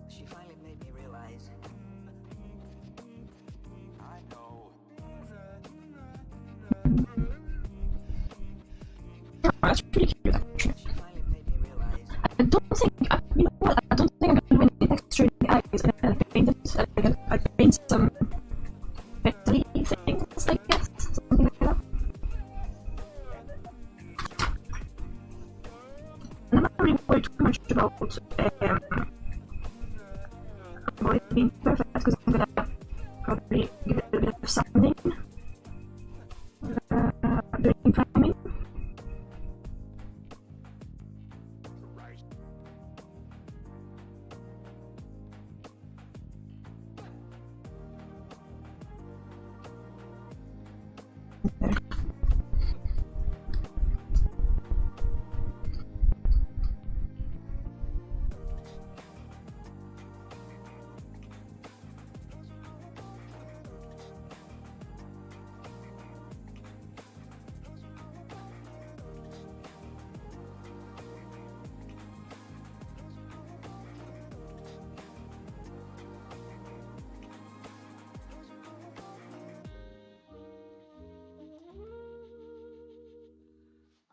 [SPEAKER 2] She finally made me realize. I know.
[SPEAKER 3] Oh, that's pretty cute actually.
[SPEAKER 2] She finally made me realize.
[SPEAKER 3] I don't think, you know what, I don't think I'm gonna do any texture in the eyes. I'm gonna paint it, I paint some petally things, I guess, something like that. I'm not really worried too much about it being perfect, because I'm gonna probably give it a bit of sanding during priming.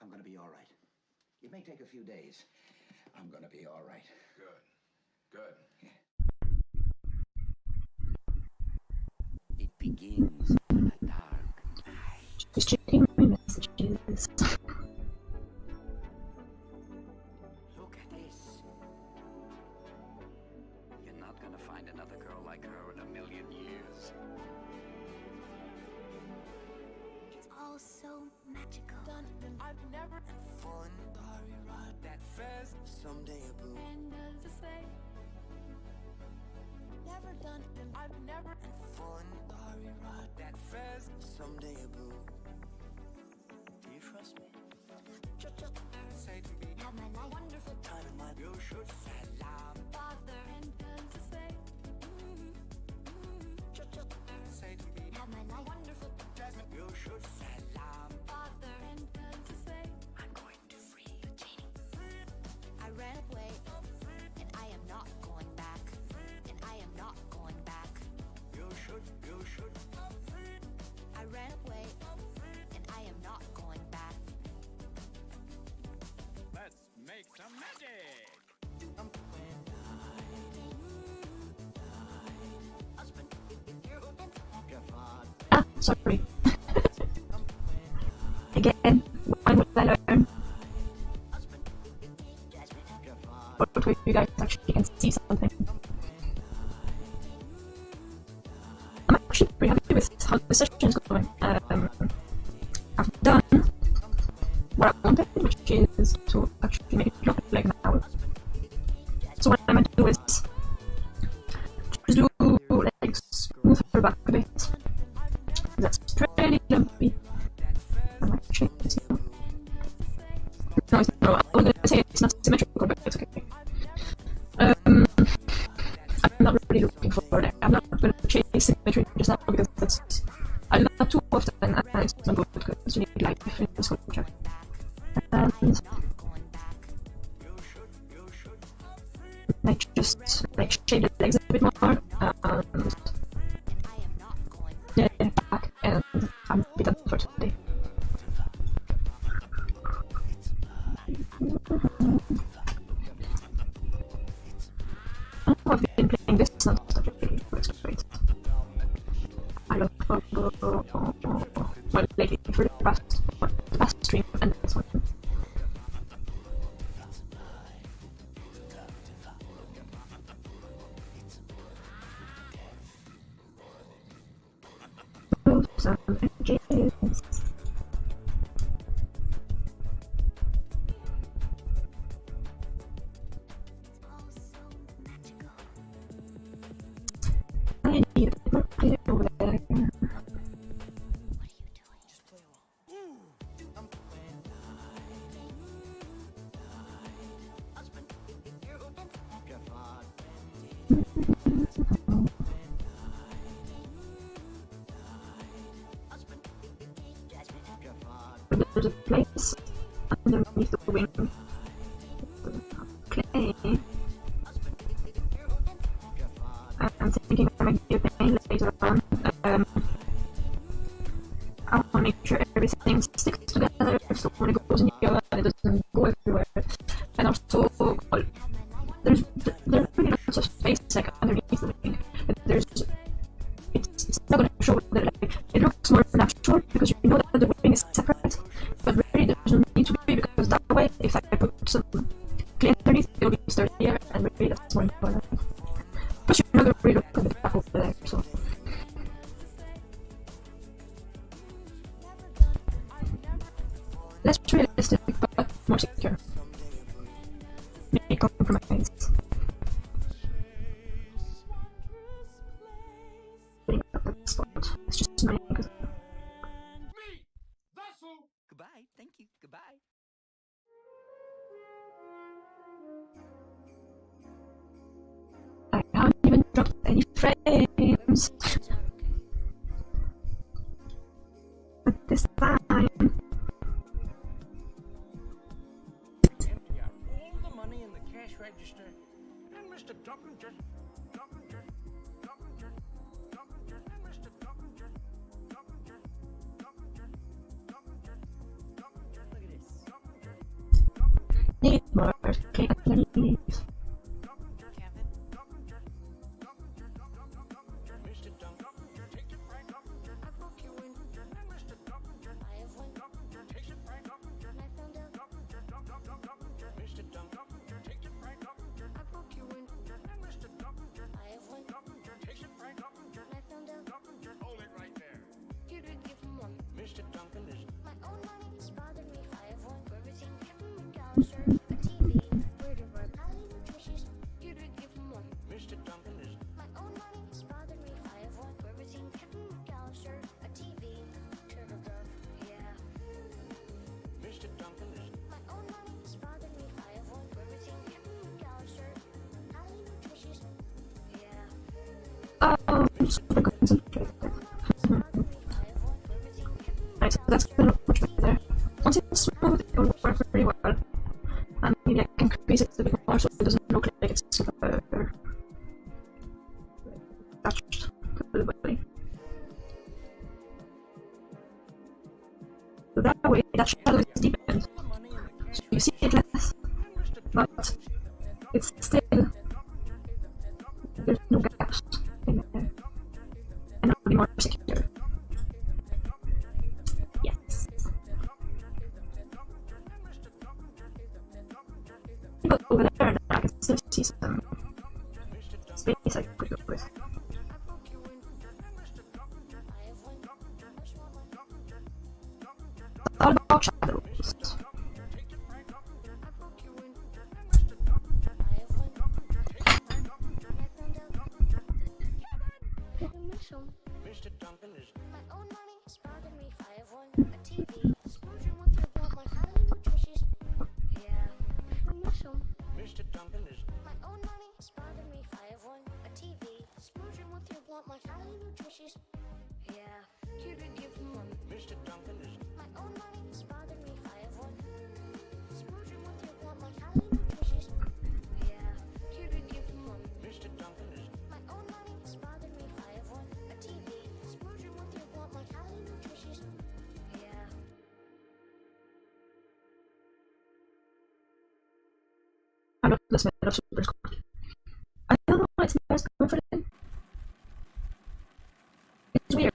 [SPEAKER 2] I'm gonna be all right. It may take a few days. I'm gonna be all right.
[SPEAKER 4] Good. Good.
[SPEAKER 2] It begins in a dark night.
[SPEAKER 3] Just checking my messages.
[SPEAKER 2] Look at this. You're not gonna find another girl like her in a million years.
[SPEAKER 5] It's all so magical.
[SPEAKER 6] I've never and fun. Starry ride that fast. Someday a boo.
[SPEAKER 5] And does it say? Never done it.
[SPEAKER 6] I've never and fun. Starry ride that fast. Someday a boo. Do you trust me? Say to me,
[SPEAKER 5] Have my life.
[SPEAKER 6] wonderful time in my. You should salam.
[SPEAKER 5] Father and does it say?
[SPEAKER 6] Say to me,
[SPEAKER 5] Have my life.
[SPEAKER 6] wonderful Jasmine. You should salam.
[SPEAKER 5] Father and does it say?
[SPEAKER 6] I'm going to free the genie.
[SPEAKER 5] I ran away, and I am not going back. And I am not going back.
[SPEAKER 6] You should.
[SPEAKER 5] I ran away, and I am not going back.
[SPEAKER 4] Let's make some magic!
[SPEAKER 3] Ah, sorry. Again, when will I learn? But wait, you guys actually can see something. I'm actually pretty happy with how the session is going. I've done what I wanted, which is to actually make it look like an owl. So what I'm going to do is just do like smooth her back a bit. That's pretty lumpy. I'm actually no, it's not. I was going to say it's not symmetrical, but it's okay. I'm not really looking for that. I'm not going to chase symmetry just now because that's I do that too often and it's not good because you need life in the sculpture. And I just like shade the legs a bit more and yeah, back and I'm be done for today. I've been playing this non-stop, it really works great. well, lately for the past stream and this one. Some edges. I need a bit more clear over there. There's a place underneath the wing. Clay. I'm thinking I might be a pain later on. I want to make sure everything sticks together so when it goes in here it doesn't go everywhere. And also, well, there's really lots of space like underneath the wing. But it's not going to show that like, it looks more natural because you know that the wing is separate. But really there's no need to be because that way if I put some clay underneath it will be sturdier and really that's more important. Plus you're not going to really look at the back over there, so. Less realistic but more secure. Maybe compromise. Putting up that spot. It's just annoying because
[SPEAKER 6] Goodbye. Thank you. Goodbye.
[SPEAKER 3] I haven't even dropped any frames. At this time.
[SPEAKER 4] Empty out all the money in the cash register, and Mr. Duncan just, and Mr. Duncan just, look at this.
[SPEAKER 3] Need more clay underneath.
[SPEAKER 4] Mr. Duncan, take it right up. I book you in, and Mr. Duncan takes it right up. Mr. Duncan, take it right up. I book you in, and Mr. Duncan takes it right up. Hold it right there. Mr. Duncan is
[SPEAKER 5] My own money is bothering me. I have one for everything. Browser, a TV, word of our highly nutritious. You did give him one.
[SPEAKER 4] Mr. Duncan is
[SPEAKER 5] My own money is bothering me. I have one for everything. Browser, a TV, turtle dove. Yeah.
[SPEAKER 4] Mr. Duncan is
[SPEAKER 5] My own money is bothering me. I have one for everything. Browser, highly nutritious. Yeah.
[SPEAKER 3] Oh, I'm super concentrated.
[SPEAKER 5] I have one for everything.
[SPEAKER 3] Right, so that's gonna look much better. Once it's smooth, it will work very well. And maybe I can increase it a bit more so it doesn't look like it's attached to the body. So that way, that shadow is deepened. So you see it less, but it's still, there's no gaps in there. And it will be more secure. Yes. But over there now I can still see some space I could go with. It's all about shadows.
[SPEAKER 4] Mr. Duncan is
[SPEAKER 5] My own money is bothering me. I have one. A TV, explosion with your blood, my highly nutritious. Yeah.
[SPEAKER 4] Mr. Duncan is
[SPEAKER 5] My own money is bothering me. I have one. A TV, explosion with your blood, my highly nutritious. Yeah. You did give him one.
[SPEAKER 4] Mr. Duncan is
[SPEAKER 5] My own money is bothering me. I have one. Explosion with your blood, my highly nutritious. Yeah. You did give him one.
[SPEAKER 4] Mr. Duncan is
[SPEAKER 5] My own money is bothering me. I have one. A TV, explosion with your blood, my highly nutritious. Yeah.
[SPEAKER 3] I love the smell of super sculpt. I don't know why it smells comforting. It's weird.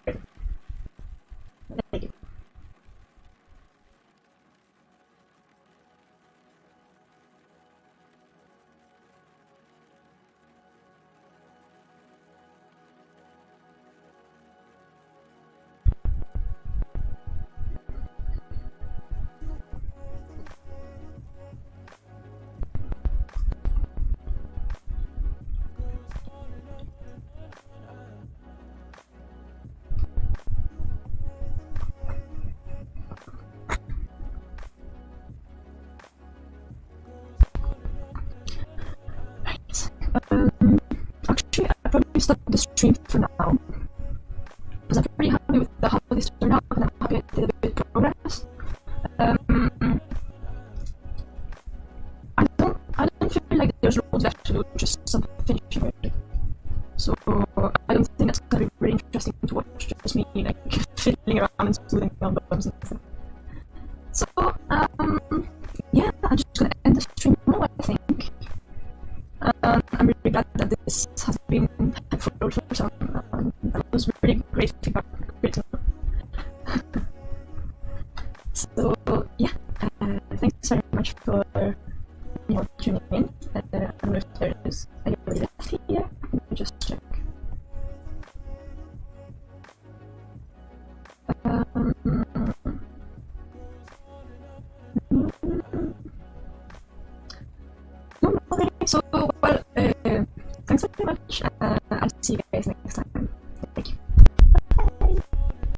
[SPEAKER 3] probably stop the stream for now, because I'm pretty happy with how this turned out, and I'm happy I did a bit of progress. I don't feel like there's loads left to do, just some finishing work. So I don't think that's gonna be really interesting to watch, just me like fiddling around and smoothing albums and stuff. So yeah, I'm just gonna end the stream now, I think. I'm really glad that this has been helpful for some. That was really great feedback. Great to know. So yeah, thanks very much for tuning in. I don't know if there is anybody left here. Let me just check. No, okay, so well, thanks very much. I'll see you guys next time.